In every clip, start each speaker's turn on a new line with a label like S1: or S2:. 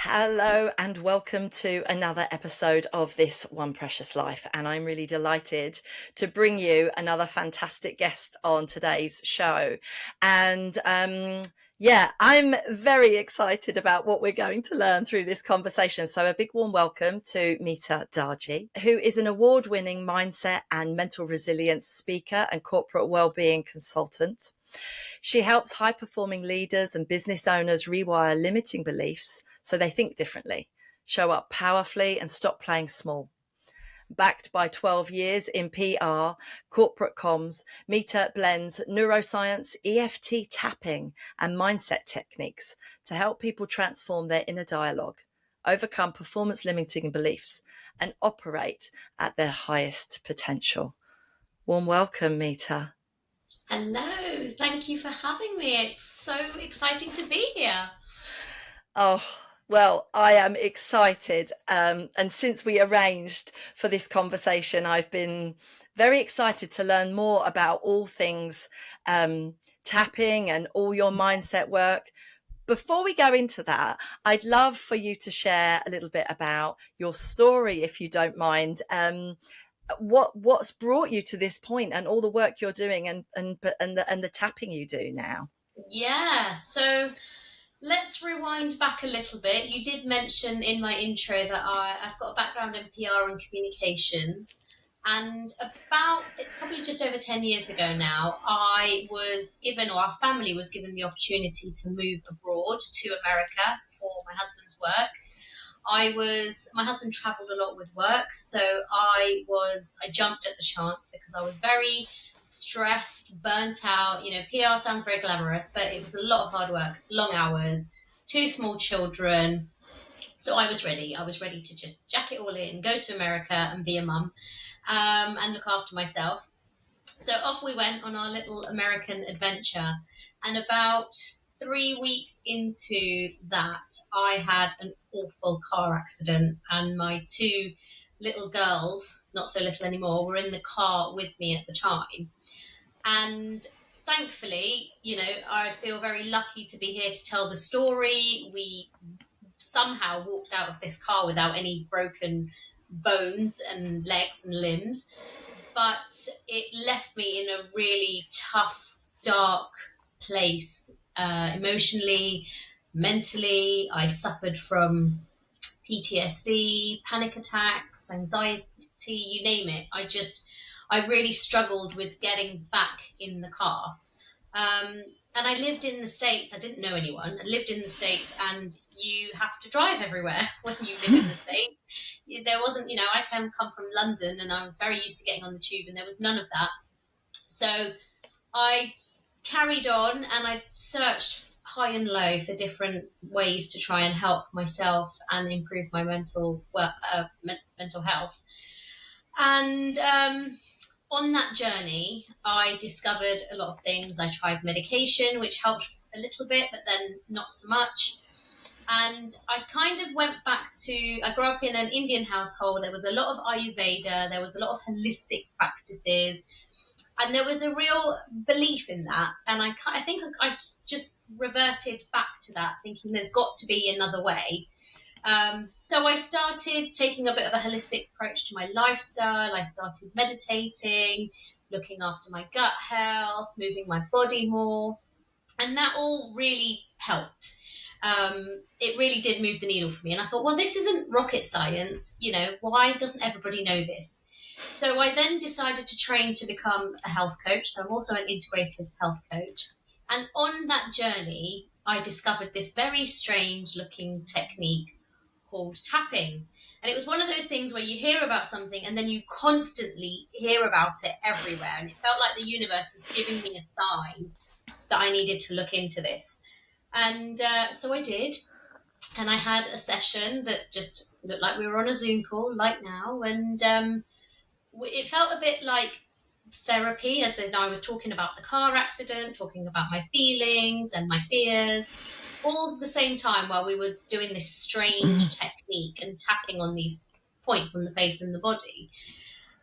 S1: Hello and welcome to another episode of This One Precious Life. And I'm really delighted to bring you another fantastic guest on today's show. And I'm very excited about what we're going to learn through this conversation. So a big warm welcome to Meeta Darji, who is an award-winning mindset and mental resilience speaker and corporate wellbeing consultant. She helps high-performing leaders and business owners rewire limiting beliefs so they think differently, show up powerfully, and stop playing small. Backed by 12 years in PR, corporate comms, Meeta blends neuroscience, EFT tapping, and mindset techniques to help people transform their inner dialogue, overcome performance-limiting beliefs, and operate at their highest potential. Warm welcome, Meeta.
S2: Hello, thank you for having me. It's so exciting to be here.
S1: Oh, well, I am excited. And since we arranged for this conversation, I've been very excited to learn more about all things tapping and all your mindset work. Before we go into that, I'd love for you to share a little bit about your story, if you don't mind. What's brought you to this point and all the work you're doing and the tapping you do now?
S2: Yeah, so let's rewind back a little bit. You did mention in my intro that I've got a background in PR and communications. And it's probably just over 10 years ago now, I was given, or our family was given the opportunity to move abroad to America for my husband's work. My husband traveled a lot with work, so I jumped at the chance because I was very stressed, burnt out. PR sounds very glamorous, but it was a lot of hard work, long hours, two small children. So I was ready. I was ready to just jack it all in, go to America and be a mum, and look after myself. So off we went on our little American adventure. And about 3 weeks into that, I had an awful car accident, and my two little girls, not so little anymore, were in the car with me at the time. And thankfully, I feel very lucky to be here to tell the story. We somehow walked out of this car without any broken bones and legs and limbs, but it left me in a really tough, dark place, emotionally, mentally. I suffered from PTSD, panic attacks, anxiety, you name it. I really struggled with getting back in the car. And I lived in the States. I didn't know anyone. I lived in the States, and you have to drive everywhere when you live in the States. There wasn't, I come from London, and I was very used to getting on the tube, and there was none of that. So I carried on, and I searched high and low for different ways to try and help myself and improve my mental health. And on that journey, I discovered a lot of things. I tried medication, which helped a little bit, but then not so much. And I kind of went back I grew up in an Indian household. There was a lot of Ayurveda, there was a lot of holistic practices, and there was a real belief in that. And I think I just reverted back to that, thinking there's got to be another way. So I started taking a bit of a holistic approach to my lifestyle. I started meditating, looking after my gut health, moving my body more, and that all really helped. It really did move the needle for me. And I thought, well, this isn't rocket science. Why doesn't everybody know this? So I then decided to train to become a health coach. So I'm also an integrative health coach. And on that journey, I discovered this very strange looking technique called tapping. And it was one of those things where you hear about something and then you constantly hear about it everywhere. And it felt like the universe was giving me a sign that I needed to look into this. And so I did. And I had a session that just looked like we were on a Zoom call like now. And it felt a bit like therapy, as I was talking about the car accident, talking about my feelings and my fears, all at the same time while we were doing this strange technique and tapping on these points on the face and the body.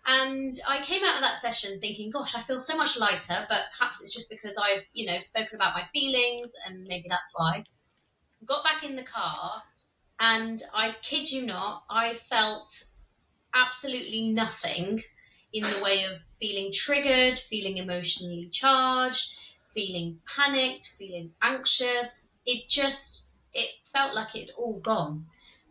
S2: And I came out of that session thinking, gosh, I feel so much lighter, but perhaps it's just because I've, spoken about my feelings, and maybe that's why. Got back in the car, And I kid you not, I felt absolutely nothing in the way of feeling triggered, feeling emotionally charged, feeling panicked, feeling anxious. It felt like it had all gone.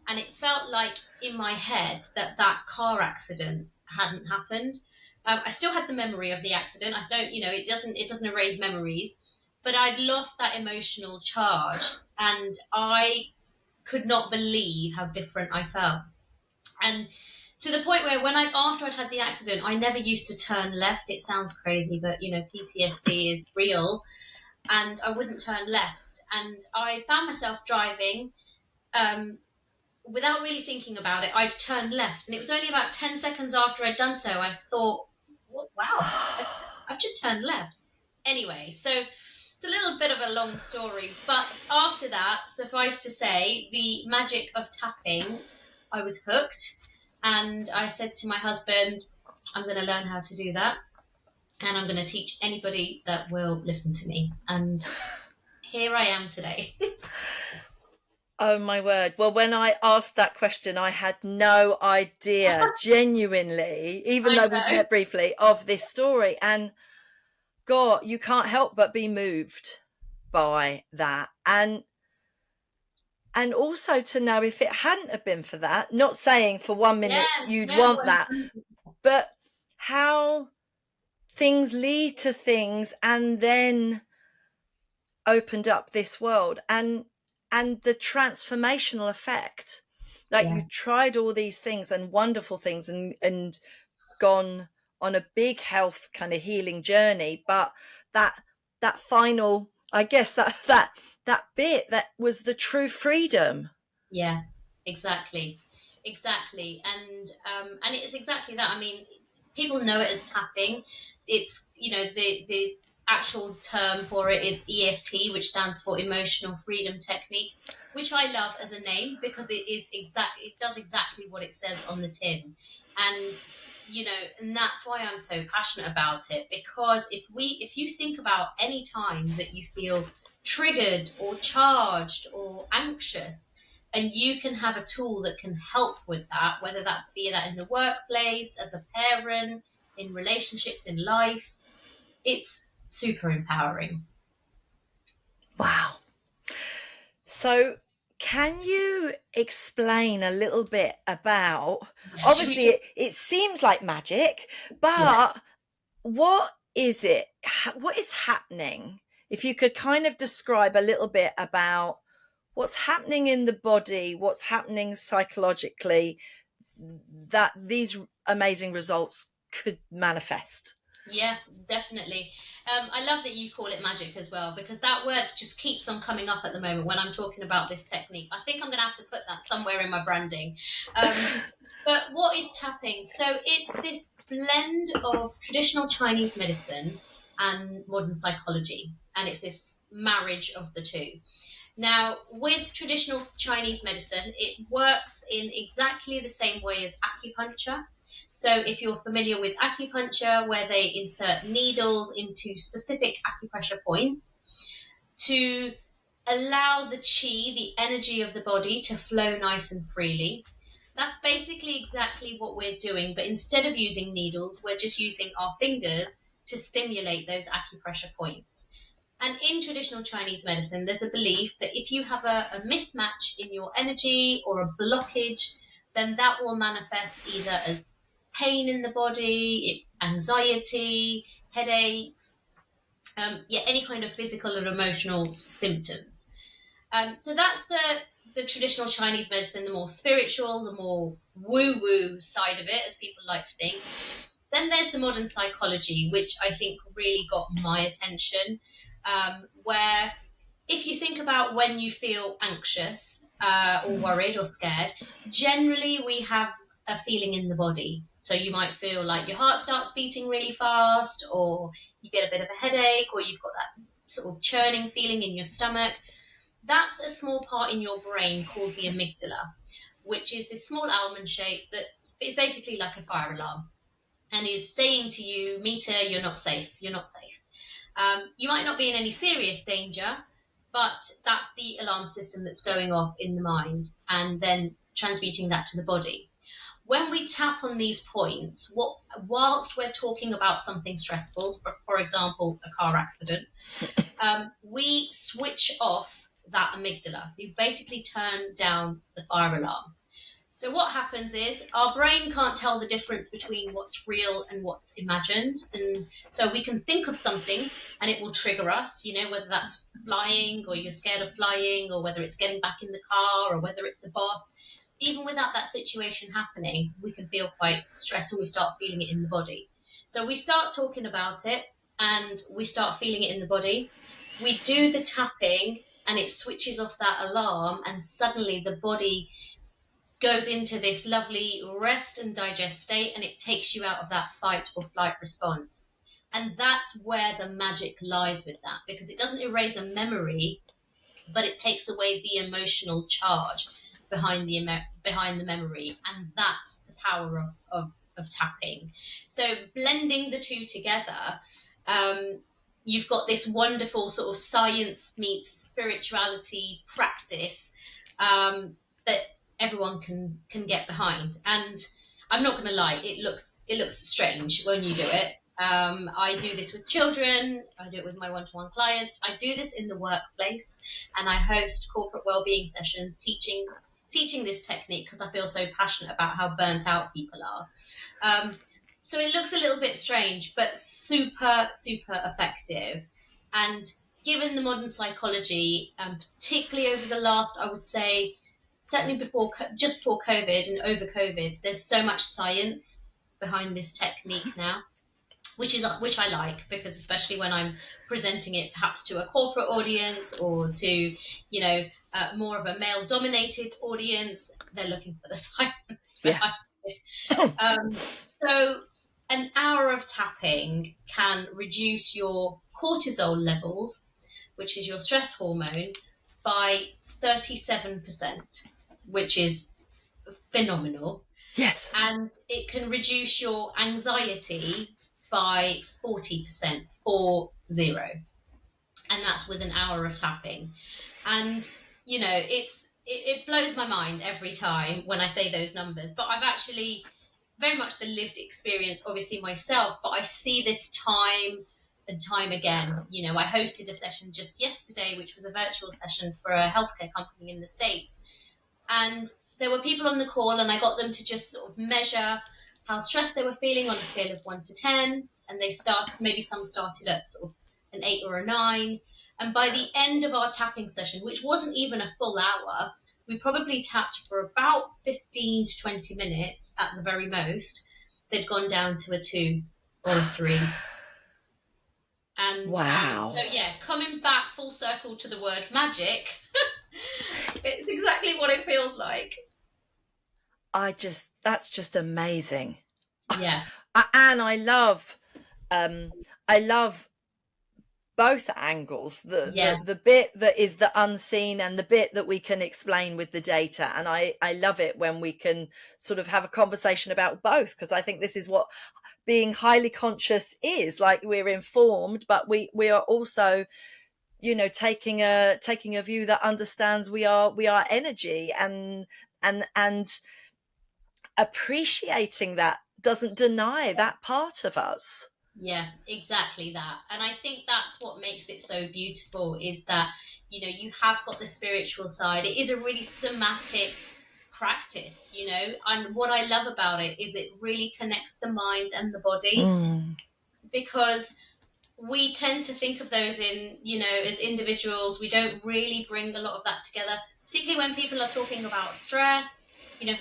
S2: And it felt like in my head that that car accident hadn't happened. I still had the memory of the accident. I don't, it doesn't erase memories, but I'd lost that emotional charge, and I could not believe how different I felt. And to the point where after I'd had the accident, I never used to turn left. It sounds crazy, but PTSD is real, and I wouldn't turn left. And I found myself driving, um, without really thinking about it. I'd turned left, and it was only about 10 seconds after I'd done so, I thought, wow, I've just turned left. Anyway, so it's a little bit of a long story, but after that, suffice to say, the magic of tapping, I was hooked, and I said to my husband, I'm going to learn how to do that, and I'm going to teach anybody that will listen to me. And here I am today.
S1: Oh my word. Well, when I asked that question, I had no idea, genuinely, even
S2: I
S1: though we'd
S2: know.
S1: met briefly, of this story. And God, you can't help but be moved by that. And also to know, if it hadn't have been for that, not saying for 1 minute
S2: Yeah,
S1: you'd
S2: yeah,
S1: want that, but how things lead to things, and then opened up this world, and the transformational effect, like
S2: yeah,
S1: you tried all these things and wonderful things, and gone on a big health kind of healing journey, but that final, I guess, that bit that was the true freedom.
S2: yeah, exactly, exactly, and it's exactly that. I mean, people know it as tapping. It's the actual term for it is EFT, which stands for Emotional Freedom Technique, which I love as a name because it does exactly what it says on the tin, and and that's why I'm so passionate about it, because if you think about any time that you feel triggered or charged or anxious, and you can have a tool that can help with that, whether that be that in the workplace, as a parent, in relationships, in life, it's super empowering.
S1: Wow. So can you explain a little bit about,
S2: Yeah, should we
S1: obviously
S2: talk?
S1: it seems like magic,
S2: Yeah,
S1: but what is it? What is happening? If you could kind of describe a little bit about what's happening in the body, what's happening psychologically, that these amazing results could manifest.
S2: yeah, definitely. I love that you call it magic as well, because that word just keeps on coming up at the moment when I'm talking about this technique. I think I'm going to have to put that somewhere in my branding. Um, but what is tapping? So it's this blend of traditional Chinese medicine and modern psychology, and it's this marriage of the two. Now, with traditional Chinese medicine, it works in exactly the same way as acupuncture. So, if you're familiar with acupuncture, where they insert needles into specific acupressure points to allow the qi, the energy of the body, to flow nice and freely, that's basically exactly what we're doing. But instead of using needles, we're just using our fingers to stimulate those acupressure points. And in traditional Chinese medicine, there's a belief that if you have a mismatch in your energy or a blockage, then that will manifest either as pain in the body, anxiety, headaches, yeah, any kind of physical and emotional symptoms. So that's the traditional Chinese medicine, the more spiritual, the more woo-woo side of it, as people like to think. Then there's the modern psychology, which I think really got my attention, where if you think about when you feel anxious or worried or scared, generally we have a feeling in the body. So you might feel like your heart starts beating really fast, or you get a bit of a headache, or you've got that sort of churning feeling in your stomach. That's a small part in your brain called the amygdala, which is this small almond shape that is basically like a fire alarm and is saying to you, Meeta, you're not safe, you're not safe. You might not be in any serious danger, but that's the alarm system that's going off in the mind and then transmuting that to the body. When we tap on these points, whilst we're talking about something stressful, for example, a car accident, we switch off that amygdala. We basically turn down the fire alarm. So what happens is our brain can't tell the difference between what's real and what's imagined. And so we can think of something and it will trigger us, whether that's flying or you're scared of flying, or whether it's getting back in the car, or whether it's a boss. Even without that situation happening, we can feel quite stressed, and we start feeling it in the body. So we start talking about it and we start feeling it in the body. We do the tapping and it switches off that alarm, and suddenly the body goes into this lovely rest and digest state, and it takes you out of that fight or flight response. And that's where the magic lies with that, because it doesn't erase a memory, but it takes away the emotional charge behind the memory, and that's the power of tapping. So blending the two together, you've got this wonderful sort of science meets spirituality practice that everyone can get behind. And I'm not going to lie, it looks strange when you do it. I do this with children, I do it with my one-to-one clients, I do this in the workplace, and I host corporate wellbeing sessions teaching this technique because I feel so passionate about how burnt out people are. So it looks a little bit strange, but super, super effective. And given the modern psychology, particularly over the last, I would say, certainly just before COVID and over COVID, there's so much science behind this technique now, which I like, because especially when I'm presenting it perhaps to a corporate audience or to, more of a male-dominated audience, they're looking for the science behind it. So an hour of tapping can reduce your cortisol levels, which is your stress hormone, by 37%, which is phenomenal.
S1: Yes.
S2: And it can reduce your anxiety by 40%, 40. And that's with an hour of tapping. And, it blows my mind every time when I say those numbers. But I've actually very much the lived experience, obviously, myself, but I see this time and time again. I hosted a session just yesterday, which was a virtual session for a healthcare company in the States. And there were people on the call, and I got them to just sort of measure how stressed they were feeling on a scale of 1 to 10. And some started at sort of an 8 or a 9. And by the end of our tapping session, which wasn't even a full hour, we probably tapped for about 15 to 20 minutes at the very most. They'd gone down to a 2 or a 3. And
S1: wow.
S2: So yeah, coming back full circle to the word magic, it's exactly what it feels like.
S1: That's just amazing.
S2: Yeah.
S1: And I love both angles, the bit that is the unseen and the bit that we can explain with the data. And I love it when we can sort of have a conversation about both, because I think this is what being highly conscious is. Like, we're informed, but we are also, taking a view that understands we are energy, and appreciating that doesn't deny that part of us.
S2: Yeah, exactly that. And I think that's what makes it so beautiful, is that, you have got the spiritual side. It is a really somatic practice, and what I love about it is it really connects the mind and the body, because we tend to think of those in, as individuals. We don't really bring a lot of that together, particularly when people are talking about stress.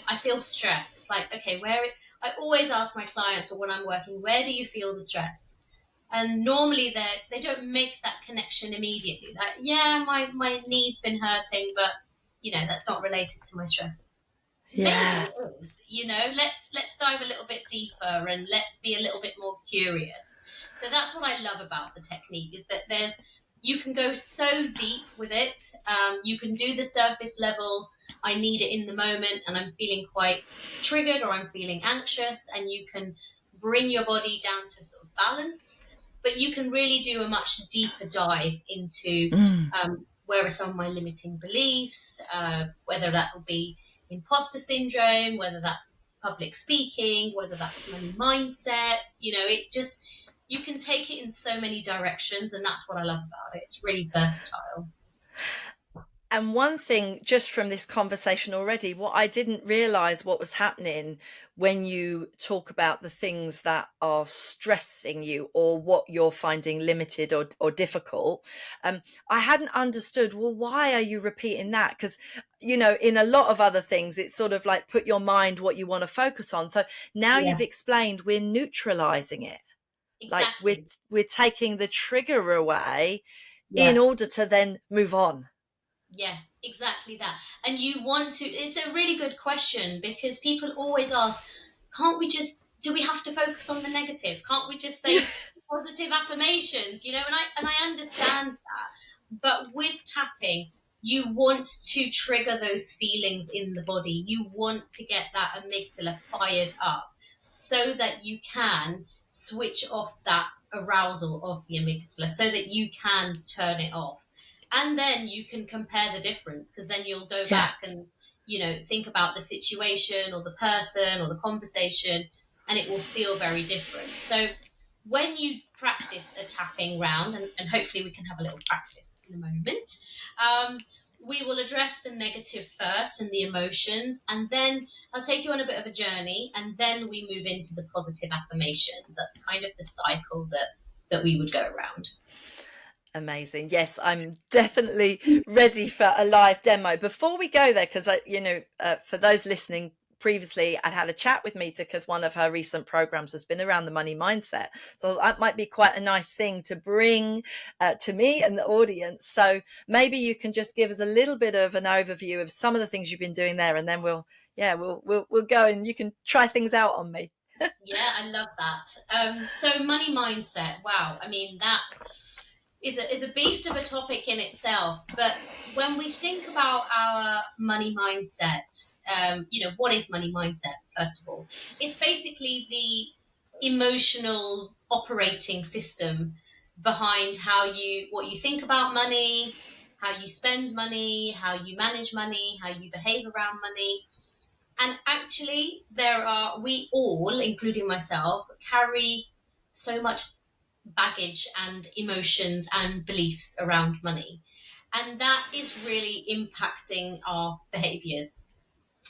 S2: I feel stressed. It's like, okay, I always ask my clients, or when I'm working, where do you feel the stress? And normally they don't make that connection immediately. Like, yeah, my knee's been hurting, but that's not related to my stress.
S1: Yeah.
S2: Maybe it is. Let's dive a little bit deeper, and let's be a little bit more curious. So that's what I love about the technique, is that you can go so deep with it. You can do the surface level. I need it in the moment, and I'm feeling quite triggered, or I'm feeling anxious, and you can bring your body down to sort of balance. But you can really do a much deeper dive into where are some of my limiting beliefs, whether that will be imposter syndrome, whether that's public speaking, whether that's money mindset. It just, you can take it in so many directions, and that's what I love about it. It's really versatile.
S1: And one thing just from this conversation already, what I didn't realize what was happening when you talk about the things that are stressing you or what you're finding limited or difficult. I hadn't understood, well, why are you repeating that? Because, in a lot of other things, it's sort of like put your mind what you want to focus on. So now
S2: Yeah,
S1: you've explained we're neutralizing it. Like
S2: exactly.
S1: we're taking the trigger away in
S2: Yeah.
S1: order to then move on.
S2: Yeah, exactly that. And you want to, it's a really good question, because people always ask, can't we just, do we have to focus on the negative? Can't we just say positive affirmations? And I understand that. But with tapping, you want to trigger those feelings in the body. You want to get that amygdala fired up so that you can switch off that arousal of the amygdala, so that you can turn it off. And then you can compare the difference, because then you'll go
S1: Yeah.
S2: back and think about the situation or the person or the conversation, and it will feel very different. So when you practice a tapping round, and hopefully we can have a little practice in a moment, we will address the negative first and the emotions, and then I'll take you on a bit of a journey, and then we move into the positive affirmations. That's kind of the cycle that we would go around.
S1: Amazing. Yes, I'm definitely ready for a live demo. Before we go there, because for those listening, previously I'd had a chat with Meeta because one of her recent programs has been around the money mindset. So that might be quite a nice thing to bring to me and the audience. So maybe you can just give us a little bit of an overview of some of the things you've been doing there, and then we'll go and you can try things out on me.
S2: Yeah, I love that. So money mindset. Wow. I mean, that is a beast of a topic in itself. But when we think about our money mindset, what is money mindset? First of all, it's basically the emotional operating system behind what you think about money, how you spend money, how you manage money, how you behave around money. And actually, we all, including myself, carry so much baggage and emotions and beliefs around money. And that is really impacting our behaviors,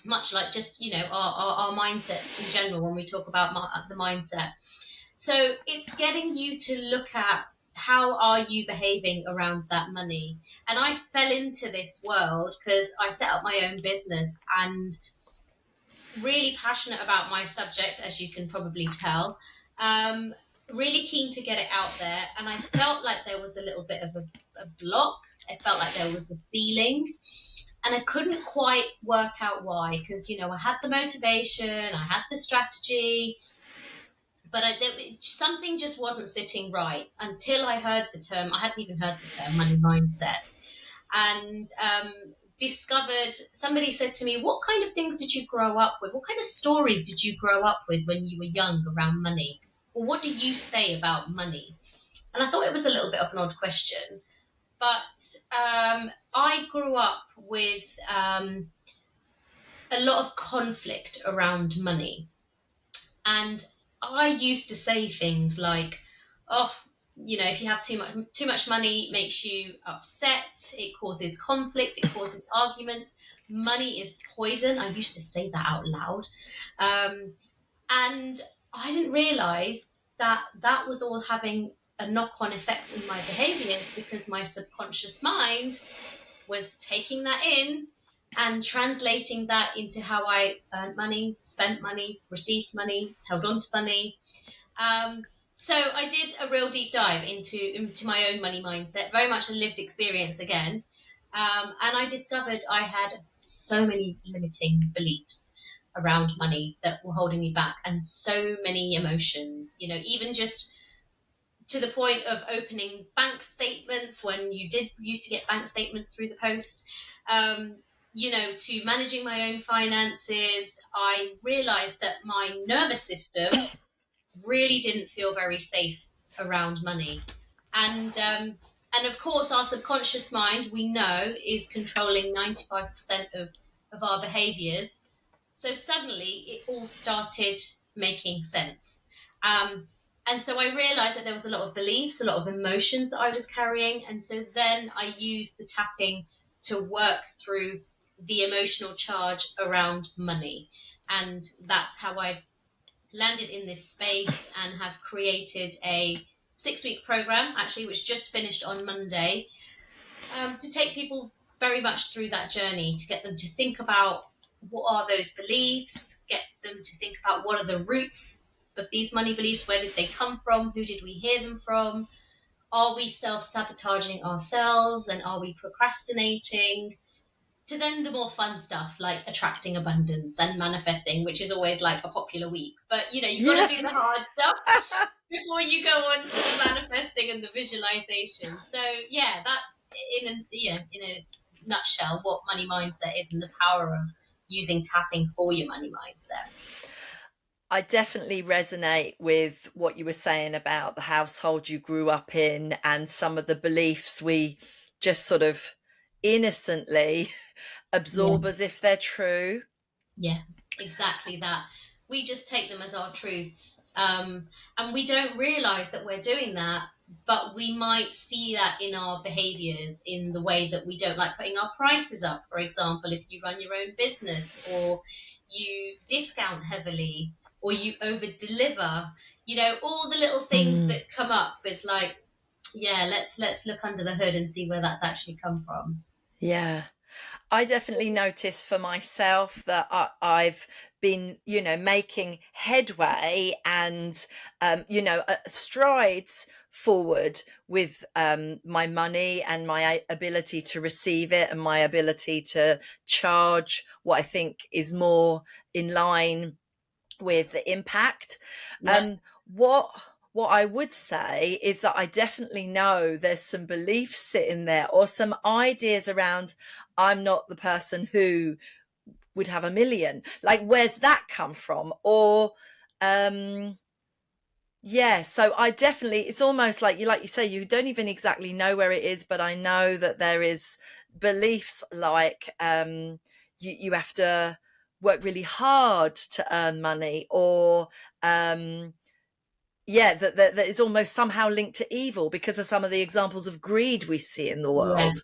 S2: much like just, our mindset in general when we talk about the mindset. So it's getting you to look at, how are you behaving around that money? And I fell into this world because I set up my own business, and really passionate about my subject, as you can probably tell. Um, Really keen to get it out there, and I felt like there was a little bit of a block. I felt like there was a ceiling, and I couldn't quite work out why. Because I had the motivation, I had the strategy, but something just wasn't sitting right until I heard the term. I hadn't even heard the term money mindset, and discovered, somebody said to me, what kind of things did you grow up with? What kind of stories did you grow up with when you were young around money? Or what do you say about money? And I thought it was a little bit of an odd question, but I grew up with a lot of conflict around money. And I used to say things like, oh, if you have too much money, it makes you upset, it causes conflict, it causes arguments. Money is poison. I used to say that out loud. And I didn't realize that that was all having a knock-on effect in my behaviors, because my subconscious mind was taking that in and translating that into how I earned money, spent money, received money, held on to money. So I did a real deep dive into my own money mindset, very much a lived experience again. And I discovered I had so many limiting beliefs around money that were holding me back, and so many emotions, even just to the point of opening bank statements when you did used to get bank statements through the post, to managing my own finances. I realized that my nervous system really didn't feel very safe around money. And And of course, our subconscious mind, we know, is controlling 95% of our behaviors. So suddenly it all started making sense. And so I realized that there was a lot of beliefs, a lot of emotions that I was carrying. And so then I used the tapping to work through the emotional charge around money. And that's how I landed in this space and have created a 6-week program, actually, which just finished on Monday, to take people very much through that journey, to get them to think about what are those beliefs, get them to think about what are the roots of these money beliefs, where did they come from, who did we hear them from, are we self-sabotaging ourselves, and are we procrastinating, to then the more fun stuff like attracting abundance and manifesting, which is always like a popular week. But you've got
S1: Yeah.
S2: to do the hard stuff before you go on to the manifesting and the visualization. So yeah, that's in a nutshell what money mindset is and the power of using tapping for your money mindset.
S1: I definitely resonate with what you were saying about the household you grew up in and some of the beliefs we just sort of innocently absorb as if they're true.
S2: Yeah, exactly that. We just take them as our truths. And we don't realize that we're doing that, but we might see that in our behaviors, in the way that we don't like putting our prices up, for example, if you run your own business, or you discount heavily, or you over deliver, all the little things
S1: Mm.
S2: that come up with like, yeah, let's look under the hood and see where that's actually come from.
S1: Yeah. I definitely noticed for myself that I've been, making headway and, strides forward with my money and my ability to receive it and my ability to charge what I think is more in line with the impact.
S2: Yeah,
S1: What I would say is that I definitely know there's some beliefs sitting there or some ideas around I'm not the person who would have a million. Like, where's that come from? Or yeah, so I definitely, it's almost like you say, you don't even exactly know where it is, but I know that there is beliefs like you have to work really hard to earn money, or yeah, that is almost somehow linked to evil because of some of the examples of greed we see in the
S2: yeah,
S1: world.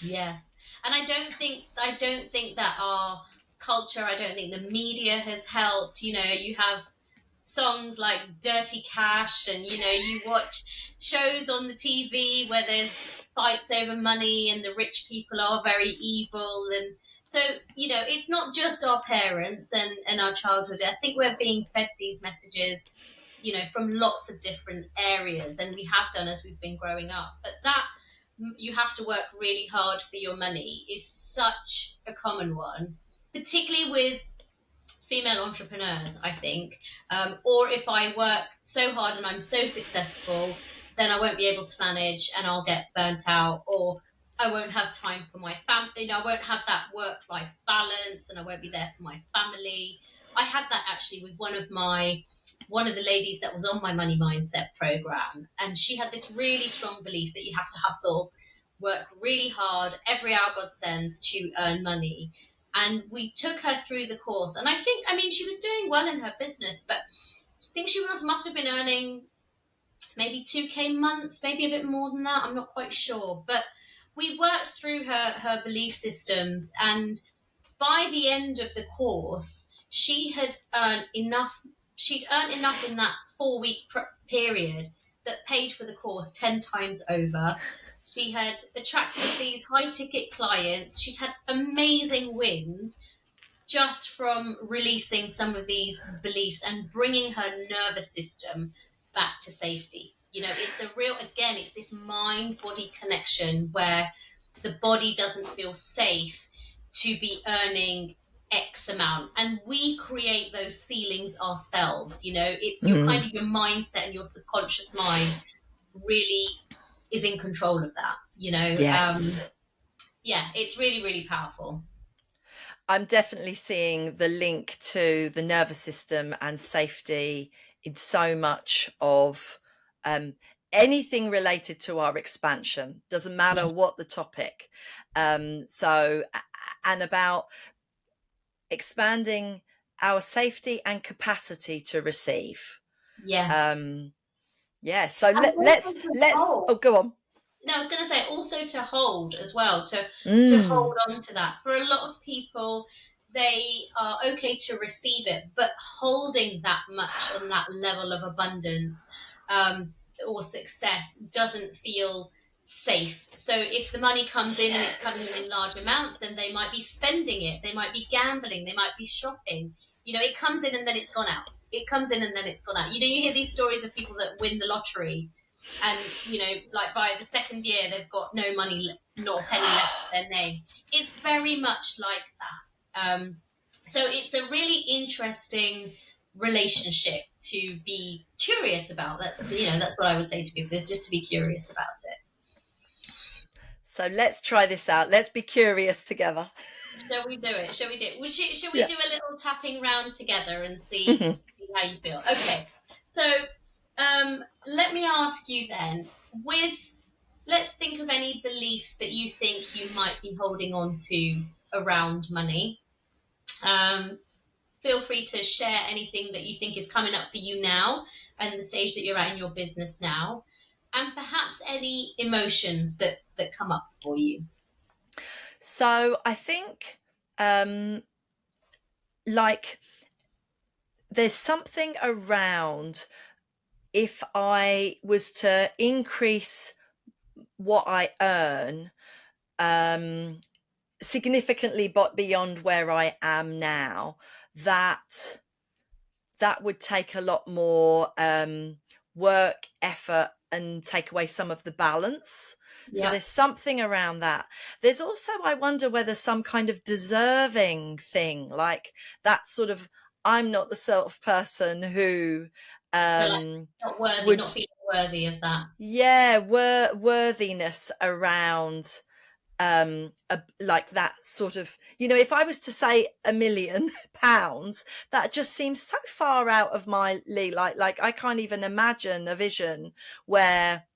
S2: yeah. And I don't think that our culture, I don't think the media has helped. You have songs like Dirty Cash, and you watch shows on the TV where there's fights over money and the rich people are very evil. And so it's not just our parents and our childhood. I think we're being fed these messages from lots of different areas, and we have done as we've been growing up. But that you have to work really hard for your money is such a common one, particularly with female entrepreneurs, I think. Or if I work so hard and I'm so successful, then I won't be able to manage and I'll get burnt out, or I won't have time for my family. I won't have that work-life balance, and I won't be there for my family. I had that actually with one of the ladies that was on my money mindset program, and she had this really strong belief that you have to hustle, work really hard every hour God sends to earn money. And we took her through the course, and I mean, she was doing well in her business, but I think she must have been earning maybe 2K months, maybe a bit more than that, I'm not quite sure. But we worked through her belief systems, and by the end of the course, she'd earned enough in that 4-week period that paid for the course 10 times over. She had attracted these high ticket clients. She'd had amazing wins just from releasing some of these beliefs and bringing her nervous system back to safety. It's this mind body connection where the body doesn't feel safe to be earning X amount. And we create those ceilings ourselves. It's your
S1: Mm.
S2: kind of your mindset, and your subconscious mind really is in control of that.
S1: Yes.
S2: Yeah, it's really, really powerful.
S1: I'm definitely seeing the link to the nervous system and safety in so much of anything related to our expansion, doesn't matter what the topic. So, and about expanding our safety and capacity to receive.
S2: Yeah.
S1: Yeah. So
S2: And also
S1: let's.
S2: hold.
S1: Oh, go on.
S2: No, I was going to say also to hold as well, to
S1: Mm.
S2: hold on to that. For a lot of people, they are okay to receive it, but holding that much and that level of abundance or success doesn't feel safe. So if the money comes in and it's coming in
S1: Yes.
S2: large amounts, then they might be spending it, they might be gambling, they might be shopping. You know, it comes in and then it's gone out. It comes in and then it's gone out. You know, you hear these stories of people that win the lottery and you know, like by the second year they've got no money, not a penny left to their name. It's very much like that. So it's a really interesting relationship to be curious about. That's what I would say to people, is just to be curious about it.
S1: So let's try this out. Let's be curious together.
S2: Shall we do it? Shall we do it? Shall we
S1: Yeah.
S2: do a little tapping round together and see
S1: Mhm.
S2: how you feel? Okay. So let me ask you then, with let's think of any beliefs that you think you might be holding on to around money. Um, Feel free to share anything that you think is coming up for you now and the stage that you're at in your business now, and perhaps any emotions that come up for you.
S1: So I think, like, there's something around if I was to increase what I earn significantly but beyond where I am now, that would take a lot more work, effort, and take away some of the balance. So
S2: Yeah.
S1: there's something around that. There's also, I wonder whether some kind of deserving thing, like that sort of, I'm not the sort of person who
S2: So like not worthy,
S1: would,
S2: not feeling worthy of that.
S1: yeah, worthiness around like that sort of, if I was to say £1 million, that just seems so far out of my league. Like I can't even imagine a vision where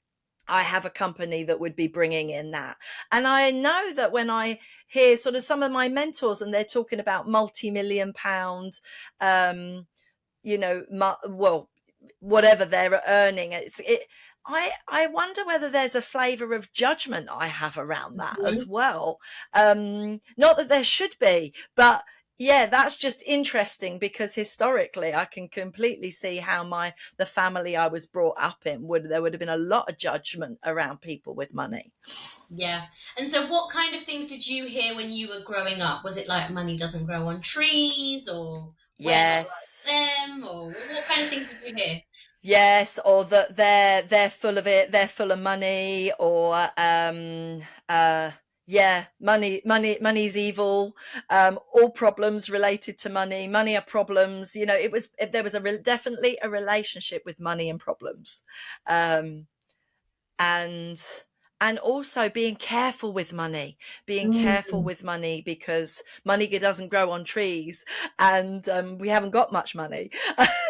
S1: I have a company that would be bringing in that. And I know that when I hear sort of some of my mentors and they're talking about multi-million pound, well, whatever they're earning, I wonder whether there's a flavour of judgment I have around that as
S2: Mm-hmm.
S1: well. Not that there should be, but yeah, that's just interesting because historically I can completely see how the family I was brought up in there would have been a lot of judgment around people with money.
S2: Yeah. And so what kind of things did you hear when you were growing up? Was it like money doesn't grow on trees, or we're not
S1: Yes.
S2: like them, or what kind of things did you hear?
S1: Yes, or that they're full of it, they're full of money, or yeah, money's evil. All problems related to money. Money are problems. There was definitely a relationship with money and problems. And also being careful with money,
S2: Mm.
S1: because money doesn't grow on trees, and we haven't got much money.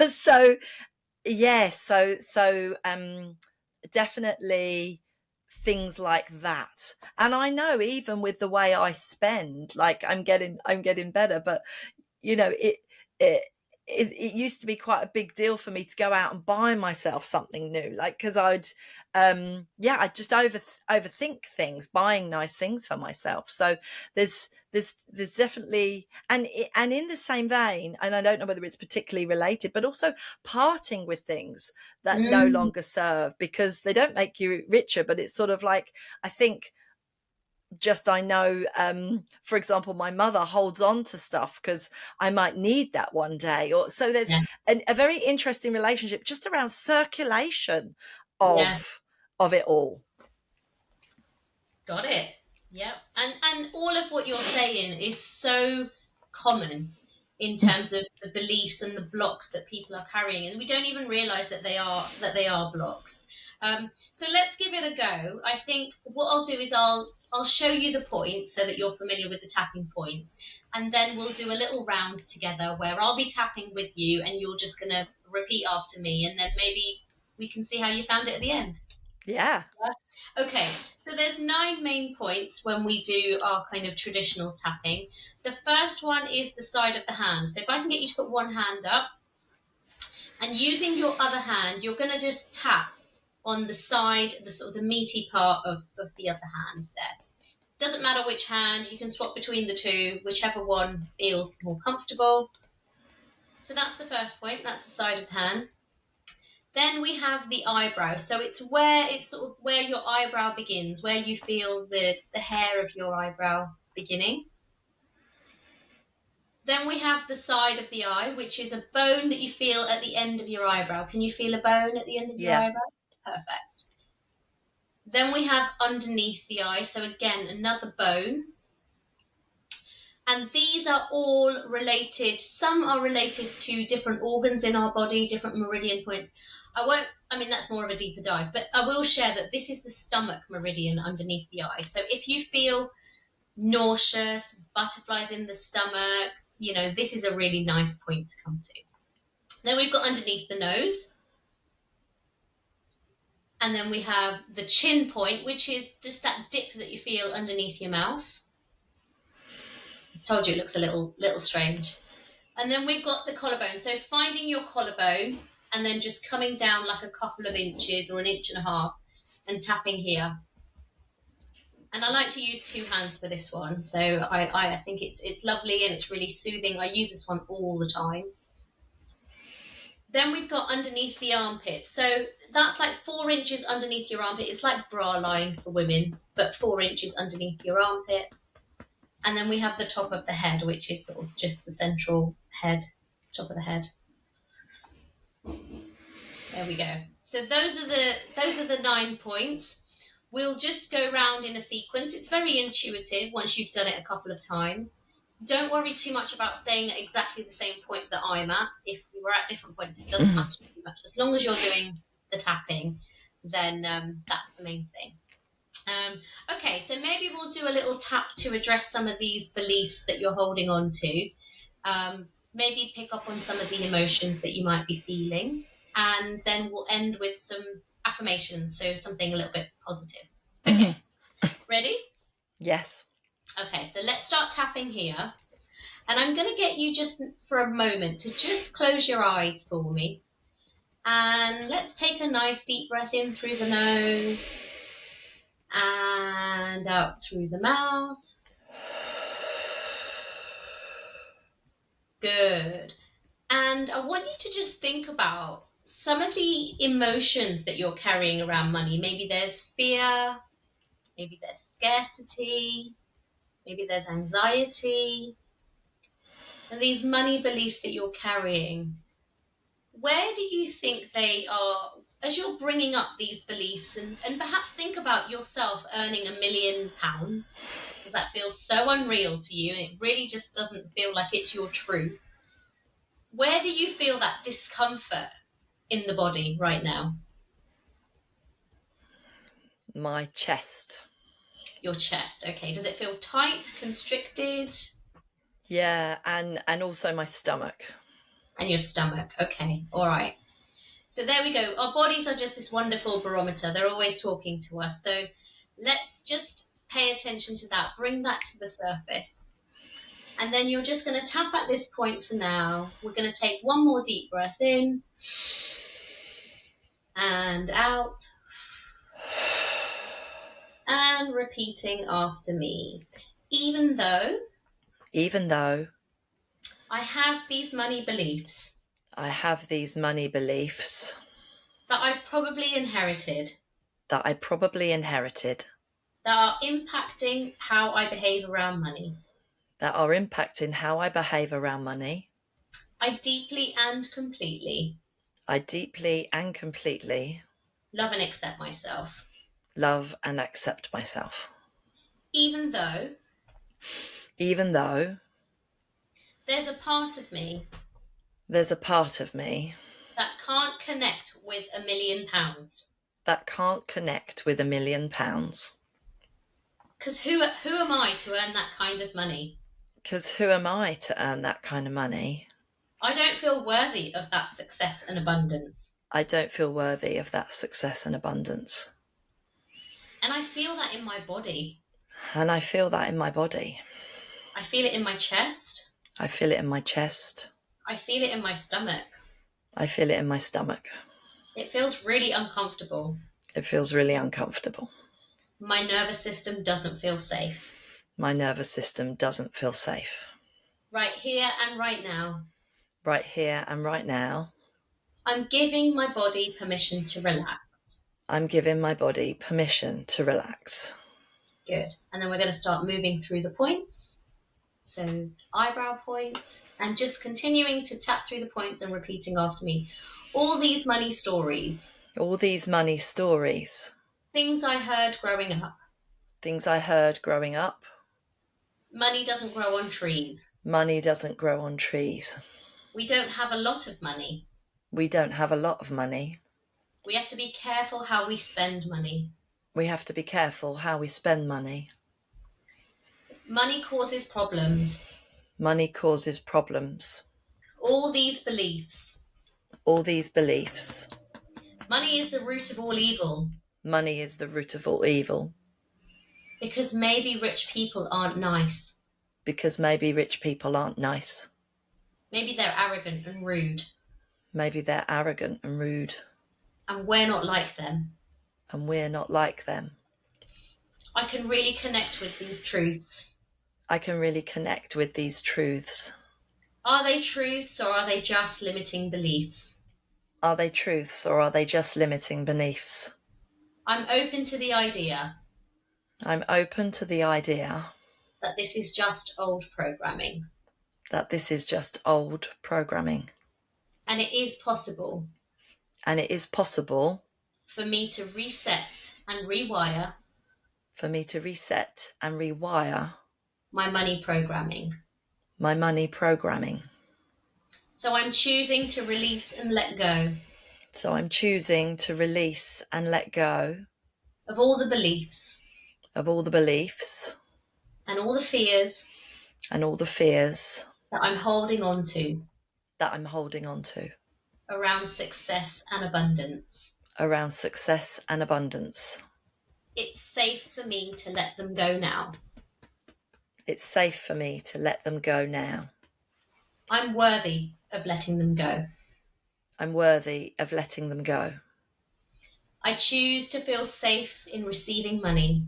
S1: So yeah, definitely things like that. And I know even with the way I spend, like I'm getting better, but it it used to be quite a big deal for me to go out and buy myself something new, like because I'd just overthink things, buying nice things for myself. So there's definitely, and in the same vein, and I don't know whether it's particularly related, but also parting with things that no
S2: Mm.
S1: longer serve, because they don't make you richer, but it's sort of like, I think, I know, for example, my mother holds on to stuff because I might need that one day, or so there's
S2: Yeah.
S1: a very interesting relationship just around circulation
S2: Yeah.
S1: of it all.
S2: Got it. Yep. And all of what you're saying is so common in terms of the beliefs and the blocks that people are carrying, and we don't even realize that they are blocks. So let's give it a go. I think what I'll do is I'll show you the points so that you're familiar with the tapping points, and then we'll do a little round together where I'll be tapping with you and you're just going to repeat after me, and then maybe we can see how you found it at the end.
S1: Yeah.
S2: Okay, so there's 9 main points when we do our kind of traditional tapping. The first one is the side of the hand. So if I can get you to put one hand up, and using your other hand, you're going to just tap on the side, the sort of the meaty part of the other hand there. Doesn't matter which hand, you can swap between the two, whichever one feels more comfortable. So that's the first point, that's the side of the hand. Then we have the eyebrow. So it's sort of where your eyebrow begins, where you feel the hair of your eyebrow beginning. Then we have the side of the eye, which is a bone that you feel at the end of your eyebrow. Can you feel a bone at the end of your
S1: Yeah.
S2: eyebrow? Perfect. Then we have underneath the eye. So again, another bone. And these are all related. Some are related to different organs in our body, different meridian points. That's more of a deeper dive, but I will share that this is the stomach meridian underneath the eye. So if you feel nauseous, butterflies in the stomach, this is a really nice point to come to. Then we've got underneath the nose. And then we have the chin point, which is just that dip that you feel underneath your mouth. I told you it looks a little strange. And then we've got the collarbone. So finding your collarbone and then just coming down like a couple of inches or an inch and a half and tapping here. And I like to use 2 hands for this one. So I think it's lovely and it's really soothing. I use this one all the time. Then we've got underneath the armpit. So that's like 4 inches underneath your armpit. It's like bra line for women, but 4 inches underneath your armpit. And then we have the top of the head, which is sort of just the central head, top of the head. There we go. So those are the 9 points. We'll just go round in a sequence. It's very intuitive once you've done it a couple of times. Don't worry too much about staying at exactly the same point that I'm at. If we were at different points, it doesn't matter too much. As long as you're doing the tapping, then that's the main thing. Okay, so maybe we'll do a little tap to address some of these beliefs that you're holding on to. Maybe pick up on some of the emotions that you might be feeling. And then we'll end with some affirmations, so something a little bit positive. Okay, ready?
S1: Yes.
S2: Okay, so let's start tapping here. And I'm going to get you just for a moment to just close your eyes for me. And let's take a nice deep breath in through the nose and out through the mouth. Good. And I want you to just think about some of the emotions that you're carrying around money. Maybe there's fear, maybe there's scarcity, maybe there's anxiety. And these money beliefs that you're carrying, where do you think they are as you're bringing up these beliefs? And perhaps think about yourself earning £1 million, because that feels so unreal to you and it really just doesn't feel like it's your truth. Where do you feel that discomfort in the body right now?
S1: My chest.
S2: Your chest. Okay. Does it feel tight, constricted?
S1: Yeah, and also my stomach.
S2: And your stomach. Okay. All right. So there we go. Our bodies are just this wonderful barometer. They're always talking to us. So let's just pay attention to that. Bring that to the surface. And then you're just going to tap at this point for now. We're going to take one more deep breath in and out. And repeating after me. Even though I have these money beliefs
S1: that
S2: I've probably inherited,
S1: that I probably inherited,
S2: that are impacting how I behave around money. I deeply and completely love and accept myself. Even though there's a part of me that can't connect with £1 million. Because who am I to earn that kind of money? I don't feel worthy of that success and abundance. And I feel that in my body.
S1: And I feel that in my body.
S2: I feel it in my chest.
S1: I feel it in my chest.
S2: I feel it in my stomach.
S1: I feel it in my stomach.
S2: It feels really uncomfortable.
S1: It feels really uncomfortable.
S2: My nervous system doesn't feel safe.
S1: My nervous system doesn't feel safe.
S2: Right here and right now.
S1: Right here and right now.
S2: I'm giving my body permission to relax.
S1: I'm giving my body permission to relax.
S2: Good. And then we're going to start moving through the points. So eyebrow point, and just continuing to tap through the points and repeating after me. All these money stories.
S1: All these money stories.
S2: Things I heard growing up.
S1: Things I heard growing up.
S2: Money doesn't grow on trees.
S1: Money doesn't grow on trees.
S2: We don't have a lot of money.
S1: We don't have a lot of money.
S2: We have to be careful how we spend money.
S1: We have to be careful how we spend money.
S2: Money causes problems.
S1: Money causes problems.
S2: All these beliefs.
S1: All these beliefs.
S2: Money is the root of all evil.
S1: Money is the root of all evil.
S2: Because maybe rich people aren't nice.
S1: Because maybe rich people aren't nice.
S2: Maybe they're arrogant and rude.
S1: Maybe they're arrogant and rude.
S2: And we're not like them.
S1: And we're not like them.
S2: I can really connect with these truths.
S1: I can really connect with these truths.
S2: Are they truths or are they just limiting beliefs?
S1: Are they truths or are they just limiting beliefs?
S2: I'm open to the idea.
S1: I'm open to the idea
S2: That this is just old programming.
S1: that this is just old programming.
S2: And it is possible.
S1: And it is possible
S2: For me to reset and rewire.
S1: For me to reset and rewire
S2: My money programming.
S1: my money programming.
S2: So I'm choosing to release and let go.
S1: So I'm choosing to release and let go
S2: Of all the beliefs.
S1: of all the beliefs
S2: And all the fears.
S1: and all the fears
S2: That I'm holding on to.
S1: that I'm holding on to
S2: Around success and abundance.
S1: around success and abundance.
S2: It's safe for me to let them go now.
S1: It's safe for me to let them go now.
S2: I'm worthy of letting them go.
S1: I'm worthy of letting them go.
S2: I choose to feel safe in receiving money.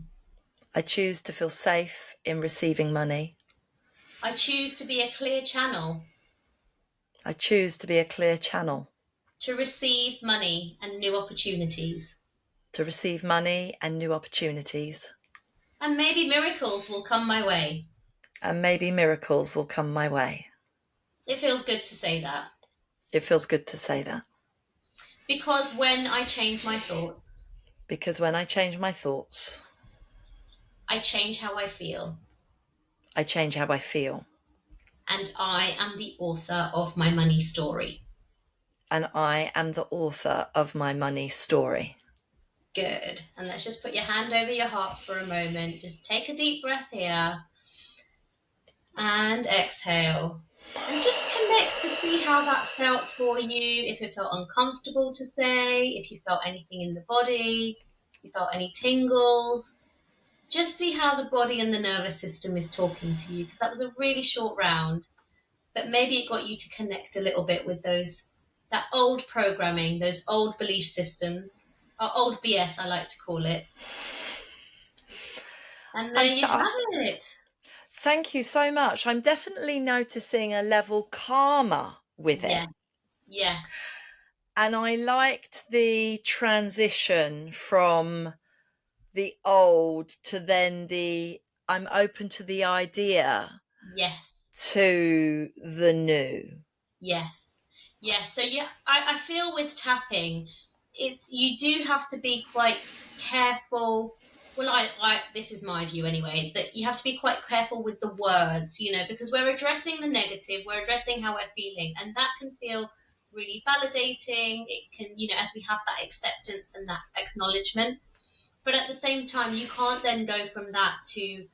S1: I choose to feel safe in receiving money.
S2: I choose to be a clear channel.
S1: I choose to be a clear channel
S2: To receive money and new opportunities.
S1: to receive money and new opportunities.
S2: And maybe miracles will come my way.
S1: And maybe miracles will come my way.
S2: It feels good to say that.
S1: It feels good to say that.
S2: Because when I change my thoughts,
S1: Because when I change my thoughts,
S2: I change how I feel.
S1: I change how I feel.
S2: And I am the author of my money story.
S1: And I am the author of my money story.
S2: Good. And let's just put your hand over your heart for a moment. Just take a deep breath here. And exhale. And just connect to see how that felt for you. If it felt uncomfortable to say, if you felt anything in the body, if you felt any tingles. Just see how the body and the nervous system is talking to you, because that was a really short round. But maybe it got you to connect a little bit with that old programming, those old belief systems, or old BS, I like to call it. And there you have it.
S1: Thank you so much. I'm definitely noticing a level calmer with it.
S2: Yeah. Yeah.
S1: And I liked the transition from the old to then I'm open to the idea.
S2: Yes.
S1: To the new.
S2: Yes. Yes. So yeah, I feel with tapping, you do have to be quite careful. Well, this is my view anyway, that you have to be quite careful with the words, because we're addressing the negative, we're addressing how we're feeling, and that can feel really validating. It can, as we have that acceptance and that acknowledgement. But at the same time, you can't then go from that to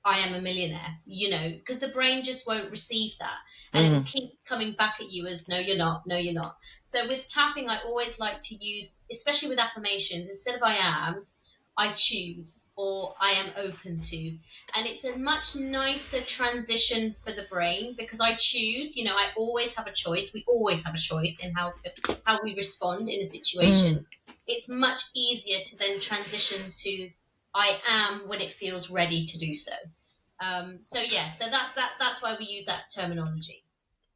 S2: I am a millionaire, because the brain just won't receive that. And it will keep coming back at you as, no, you're not, no, you're not. So with tapping, I always like to use, especially with affirmations, instead of I am, I choose or I am open to. And it's a much nicer transition for the brain because I choose, I always have a choice. We always have a choice in how we respond in a
S1: Mm.
S2: situation. It's much easier to then transition to I am when it feels ready to do so. So that's why we use that terminology.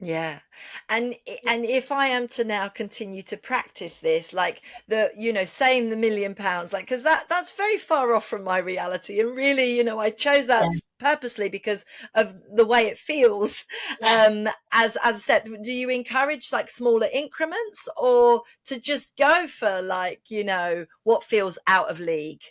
S1: Yeah. And if I am to now continue to practice this, like saying the £1 million, like, because that's very far off from my reality. And really, I chose that
S2: Yeah.
S1: purposely because of the way it feels.
S2: Yeah.
S1: As a step, do you encourage like smaller increments, or to just go for like, what feels out of league?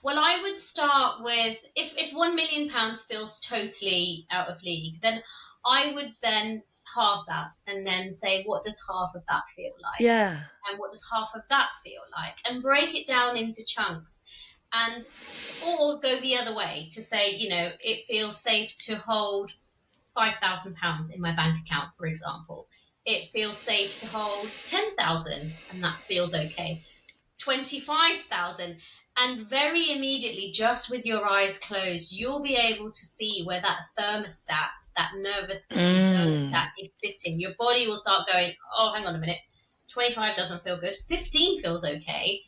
S2: Well, I would start with if £1 million feels totally out of league, then I would then halve that and then say, what does half of that feel like?
S1: Yeah.
S2: And what does half of that feel like? And break it down into chunks. And or go the other way to say, it feels safe to hold £5,000 in my bank account, for example. It feels safe to hold 10,000, and that feels okay. 25,000. And very immediately, just with your eyes closed, you'll be able to see where that thermostat, that nervous system
S1: Mm.
S2: thermostat is sitting. Your body will start going, oh, hang on a minute. 25 doesn't feel good. 15 feels okay,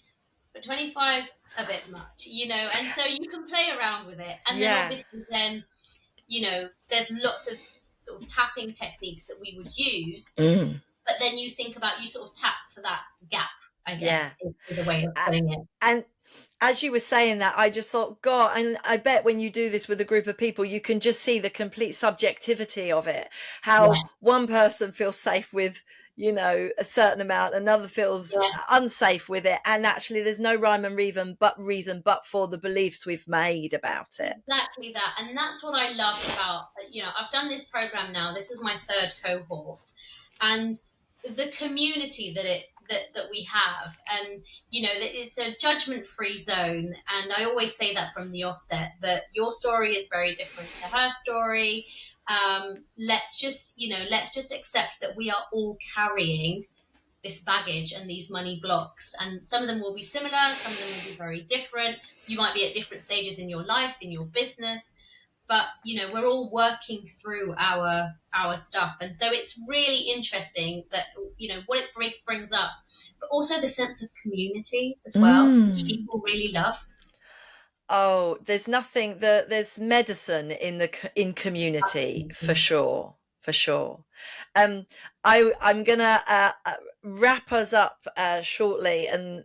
S2: but 25's a bit much, and so you can play around with it. And then
S1: Yeah.
S2: obviously there's lots of sort of tapping techniques that we would use,
S1: Mm.
S2: but then you think about, you sort of tap for that gap, I
S1: Yeah.
S2: guess, is a way of putting it.
S1: And as you were saying that, I just thought, God, and I bet when you do this with a group of people, you can just see the complete subjectivity of it. How
S2: Yeah,
S1: one person feels safe with, a certain amount, another feels
S2: yeah,
S1: unsafe with it. And actually, there's no rhyme and reason but for the beliefs we've made about it.
S2: exactly that. And that's what I love about, I've done this program now. This is my third cohort, and the community that we have, and that it's a judgment-free zone. And I always say that from the offset, that your story is very different to her story. Let's just accept that we are all carrying this baggage and these money blocks, and some of them will be similar, some of them will be very different. You might be at different stages in your life, in your business, but we're all working through our stuff. And so it's really interesting that what it brings up, but also the sense of community as well, which
S1: Mm.
S2: people really love.
S1: Oh, there's nothing that there's medicine in community for
S2: Absolutely.
S1: sure, for sure. Um, I'm gonna wrap us up shortly and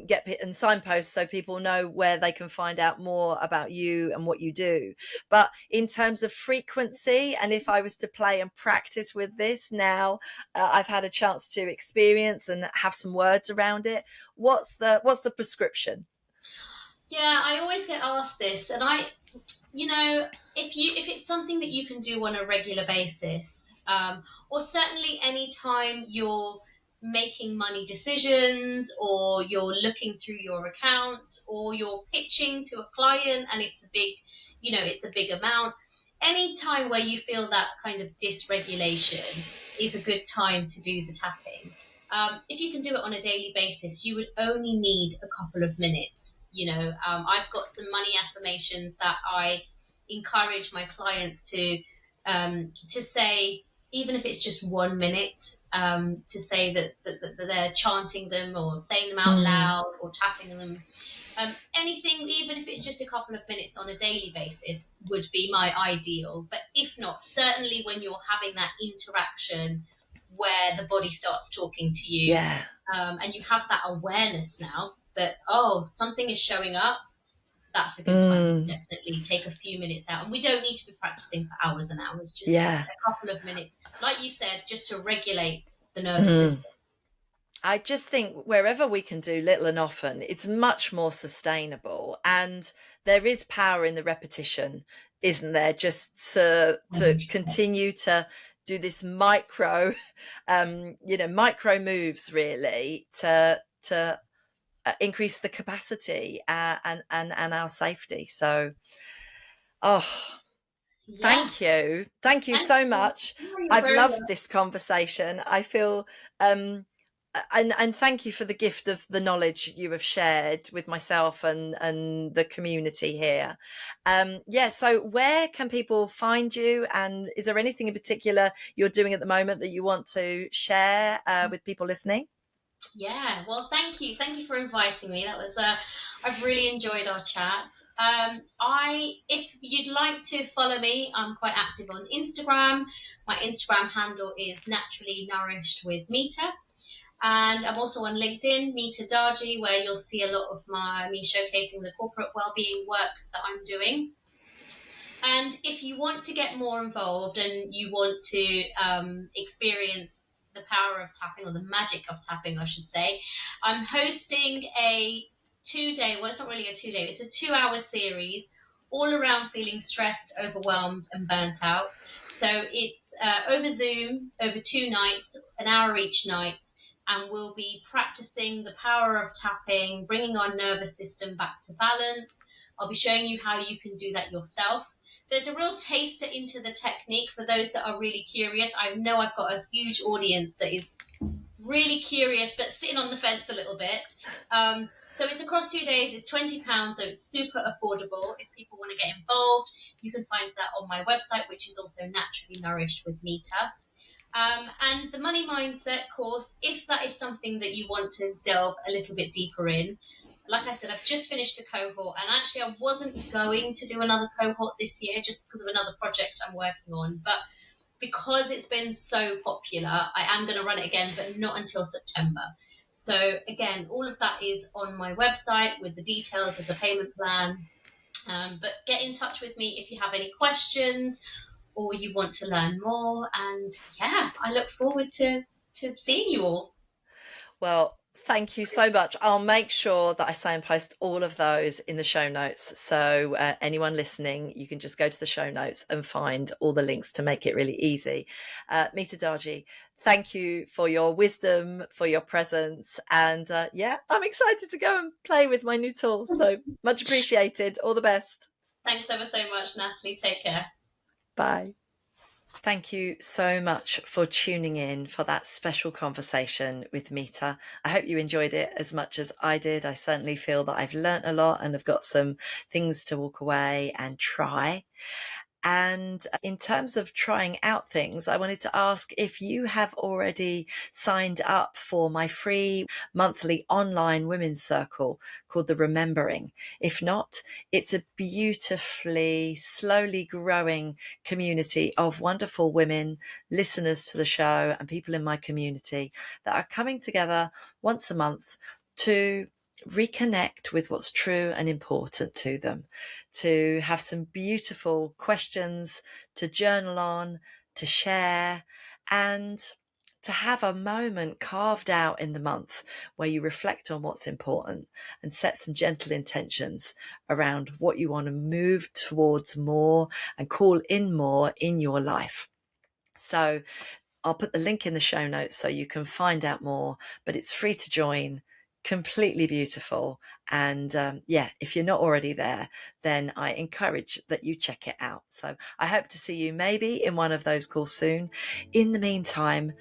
S1: get and signpost so people know where they can find out more about you and what you do. But in terms of frequency, and if I was to play and practice with this now, I've had a chance to experience and have some words around it. What's the prescription?
S2: Yeah, I always get asked this, and if it's something that you can do on a regular basis, or certainly any time you're making money decisions, or you're looking through your accounts, or you're pitching to a client and it's a big amount. Any time where you feel that kind of dysregulation is a good time to do the tapping. If you can do it on a daily basis, you would only need a couple of minutes. I've got some money affirmations that I encourage my clients to say, even if it's just 1 minute, to say that they're chanting them or saying them out
S1: Mm.
S2: loud or tapping them. Anything, even if it's just a couple of minutes on a daily basis, would be my ideal. But if not, certainly when you're having that interaction where the body starts talking to you,
S1: Yeah.
S2: and you have that awareness now that, oh, something is showing up, that's a good time to
S1: Mm.
S2: definitely take a few minutes out. And we don't need to be practicing for hours and hours, just
S1: Yeah.
S2: a couple of minutes, like you said, just to regulate the nervous
S1: Mm.
S2: system.
S1: I just think wherever we can do little and often, it's much more sustainable. And there is power in the repetition, isn't there? Just to continue to do this micro moves really to increase the capacity and our safety. So, oh,
S2: Yeah.
S1: thank you
S2: Thank
S1: so
S2: you.
S1: much.
S2: Oh, you're
S1: I've
S2: very
S1: loved
S2: welcome.
S1: this conversation. I feel um and thank you for the gift of the knowledge you have shared with myself and the community here. So where can people find you, and is there anything in particular you're doing at the moment that you want to share with people listening?
S2: Yeah, well, thank you for inviting me. That was I've really enjoyed our chat. If you'd like to follow me, I'm quite active on Instagram. My Instagram handle is Naturally Nourished with Meeta. And I'm also on LinkedIn, Meeta Darji, where you'll see a lot of me showcasing the corporate wellbeing work that I'm doing. And if you want to get more involved and you want to experience the power of tapping, or the magic of tapping, I should say, I'm hosting a 2 day, well, it's not really a 2 day, it's a 2 hour series all around feeling stressed, overwhelmed, and burnt out. So it's over Zoom, over 2 nights, an hour each night. And we'll be practicing the power of tapping, bringing our nervous system back to balance. I'll be showing you how you can do that yourself. So it's a real taster into the technique for those that are really curious. I know I've got a huge audience that is really curious but sitting on the fence a little bit. So it's across 2 days. It's £20, so it's super affordable. If people want to get involved, you can find that on my website, which is also Naturally Nourished with Meeta. And the money mindset course, if that is something that you want to delve a little bit deeper in, like I said, I've just finished a cohort, and actually I wasn't going to do another cohort this year just because of another project I'm working on. But because it's been so popular, I am going to run it again, but not until September. So again, all of that is on my website with the details as a payment plan. But get in touch with me if you have any questions or you want to learn more. And yeah, I look forward to seeing you all.
S1: Well, thank you so much. I'll make sure that I signpost all of those in the show notes. So anyone listening, you can just go to the show notes and find all the links to make it really easy. Meeta Darji, thank you for your wisdom, for your presence. And I'm excited to go and play with my new tools. So much appreciated. All the best.
S2: Thanks ever so much, Natalie. Take care.
S1: Bye. Thank you so much for tuning in for that special conversation with Meeta. I hope you enjoyed it as much as I did. I certainly feel that I've learnt a lot and have got some things to walk away and try. And in terms of trying out things, I wanted to ask if you have already signed up for my free monthly online women's circle called the Remembering. If not, it's a beautifully, slowly growing community of wonderful women, listeners to the show, and people in my community that are coming together once a month to reconnect with what's true and important to them, to have some beautiful questions to journal on, to share, and to have a moment carved out in the month where you reflect on what's important and set some gentle intentions around what you want to move towards more and call in more in your life. So I'll put the link in the show notes so you can find out more, but it's free to join, completely beautiful. And if you're not already there, then I encourage that you check it out. So I hope to see you maybe in one of those calls soon. In the meantime,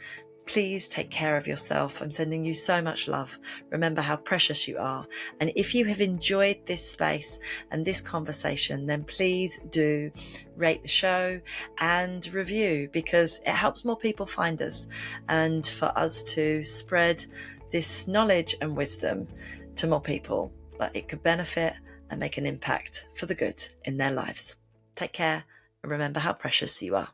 S1: please take care of yourself. I'm sending you so much love. Remember how precious you are. And if you have enjoyed this space and this conversation, then please do rate the show and review, because it helps more people find us and for us to spread this knowledge and wisdom to more people that it could benefit and make an impact for the good in their lives. Take care and remember how precious you are.